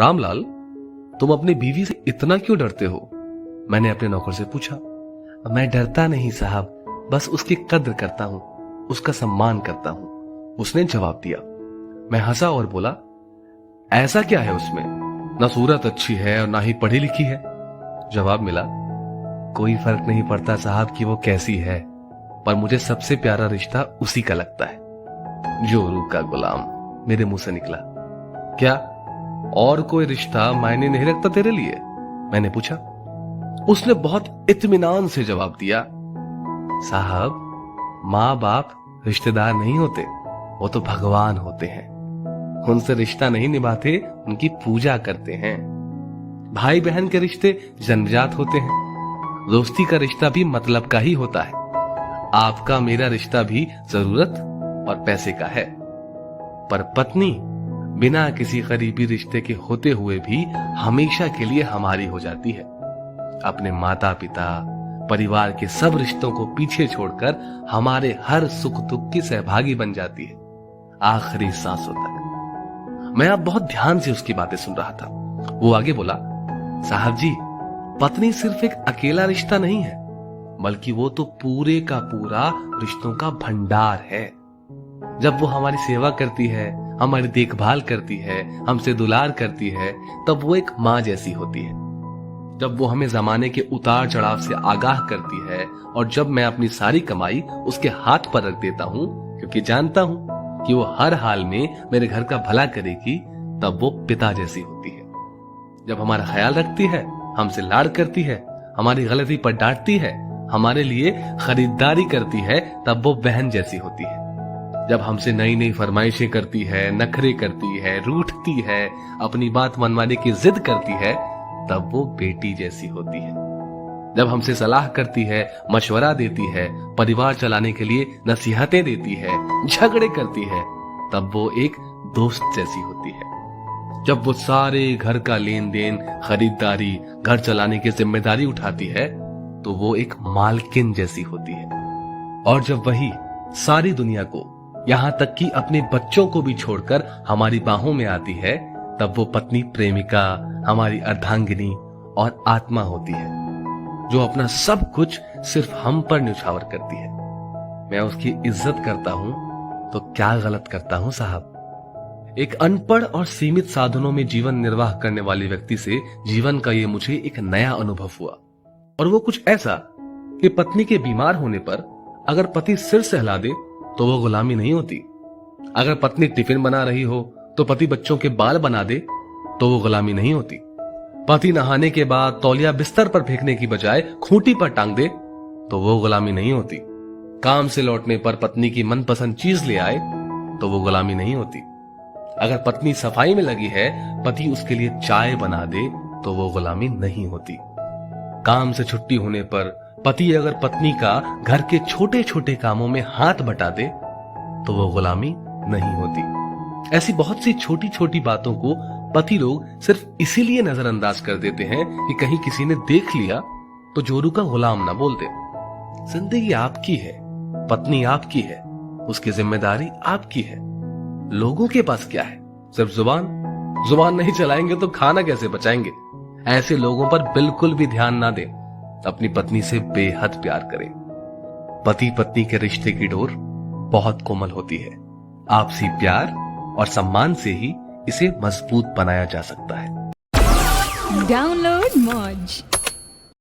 रामलाल, तुम अपनी बीवी से इतना क्यों डरते हो? मैंने अपने नौकर से पूछा। मैं डरता नहीं साहब, बस उसकी कद्र करता हूं, उसका सम्मान करता हूं, उसने जवाब दिया। मैं हंसा और बोला, ऐसा क्या है उसमें? ना सूरत अच्छी है और ना ही पढ़ी लिखी है। जवाब मिला, कोई फर्क नहीं पड़ता साहब कि वो कैसी है, पर मुझे सबसे प्यारा रिश्ता उसी का लगता है। जोरू का गुलाम, मेरे मुंह से निकला। क्या और कोई रिश्ता मायने नहीं रखता तेरे लिए? मैंने पूछा। उसने बहुत इत्मीनान से जवाब दिया, साहब, माँ बाप रिश्तेदार नहीं होते, वो तो भगवान होते हैं। उनसे रिश्ता नहीं निभाते, उनकी पूजा करते हैं। भाई बहन के रिश्ते जन्मजात होते हैं, दोस्ती का रिश्ता भी मतलब का ही होता है। आपका मेरा रिश्ता भी जरूरत और पैसे का है, पर पत्नी बिना किसी करीबी रिश्ते के होते हुए भी हमेशा के लिए हमारी हो जाती है। अपने माता पिता, परिवार के सब रिश्तों को पीछे छोड़कर हमारे हर सुख दुख की सहभागी बन जाती है, आखिरी सांसों तक। मैं अब बहुत ध्यान से उसकी बातें सुन रहा था। वो आगे बोला, साहब जी, पत्नी सिर्फ एक अकेला रिश्ता नहीं है, बल्कि वो तो पूरे का पूरा रिश्तों का भंडार है। जब वो हमारी सेवा करती है, हमारी देखभाल करती है, हमसे दुलार करती है, तब वो एक माँ जैसी होती है। जब वो हमें जमाने के उतार चढ़ाव से आगाह करती है, और जब मैं अपनी सारी कमाई उसके हाथ पर रख देता हूँ, क्योंकि जानता हूँ कि वो हर हाल में मेरे घर का भला करेगी, तब वो पिता जैसी होती है। जब हमारा ख्याल रखती है, हमसे लाड़ करती है, हमारी गलती पर डांटती है, हमारे लिए खरीदारी करती है, तब वो बहन जैसी होती है। जब हमसे नई नई फरमाइशें करती है, नखरे करती है, रूठती है, अपनी बात मनवाने की जिद करती है, तब वो बेटी जैसी होती है। जब हमसे सलाह करती है, मशवरा देती है, परिवार चलाने के लिए नसीहतें देती है, झगड़े करती है, तब वो एक दोस्त जैसी होती है। जब वो सारे घर का लेन देन, खरीदारी, घर चलाने की जिम्मेदारी उठाती है, तो वो एक मालकिन जैसी होती है। और जब वही सारी दुनिया को, यहाँ तक कि अपने बच्चों को भी छोड़कर हमारी बाहों में आती है, तब वो पत्नी प्रेमिका, हमारी अर्धांगिनी और आत्मा होती है, जो अपना सब कुछ सिर्फ हम पर न्यौछावर करती है। मैं उसकी इज्जत करता हूं तो क्या गलत करता हूं साहब? एक अनपढ़ और सीमित साधनों में जीवन निर्वाह करने वाले व्यक्ति से जीवन का ये मुझे एक नया अनुभव हुआ, और वो कुछ ऐसा कि पत्नी के बीमार होने पर अगर पति सिर सहला दे तो वो गुलामी नहीं होती। अगर पत्नी टिफिन बना रही हो तो पति बच्चों के बाल बना दे तो वो गुलामी नहीं होती। पति नहाने के बाद तौलिया बिस्तर पर फेंकने की बजाय खूंटी पर टांग दे तो वो गुलामी नहीं होती। काम से लौटने पर पत्नी की मनपसंद चीज ले आए तो वो गुलामी नहीं होती। अगर पत्नी सफाई में लगी है, पति उसके लिए चाय बना दे तो वो गुलामी नहीं होती। काम से छुट्टी होने पर पति अगर पत्नी का घर के छोटे छोटे कामों में हाथ बटा दे तो वो गुलामी नहीं होती। ऐसी बहुत सी छोटी छोटी बातों को पति लोग सिर्फ इसीलिए नजरअंदाज कर देते हैं कि कहीं किसी ने देख लिया तो जोरू का गुलाम ना बोल दे। जिंदगी आपकी है, पत्नी आपकी है, उसकी जिम्मेदारी आपकी है। लोगों के पास क्या है? सिर्फ जुबान नहीं चलाएंगे तो खाना कैसे बचाएंगे? ऐसे लोगों पर बिल्कुल भी ध्यान ना दें। अपनी पत्नी से बेहद प्यार करें। पति पत्नी के रिश्ते की डोर बहुत कोमल होती है। आपसी प्यार और सम्मान से ही इसे मजबूत बनाया जा सकता है। डाउनलोड मौज।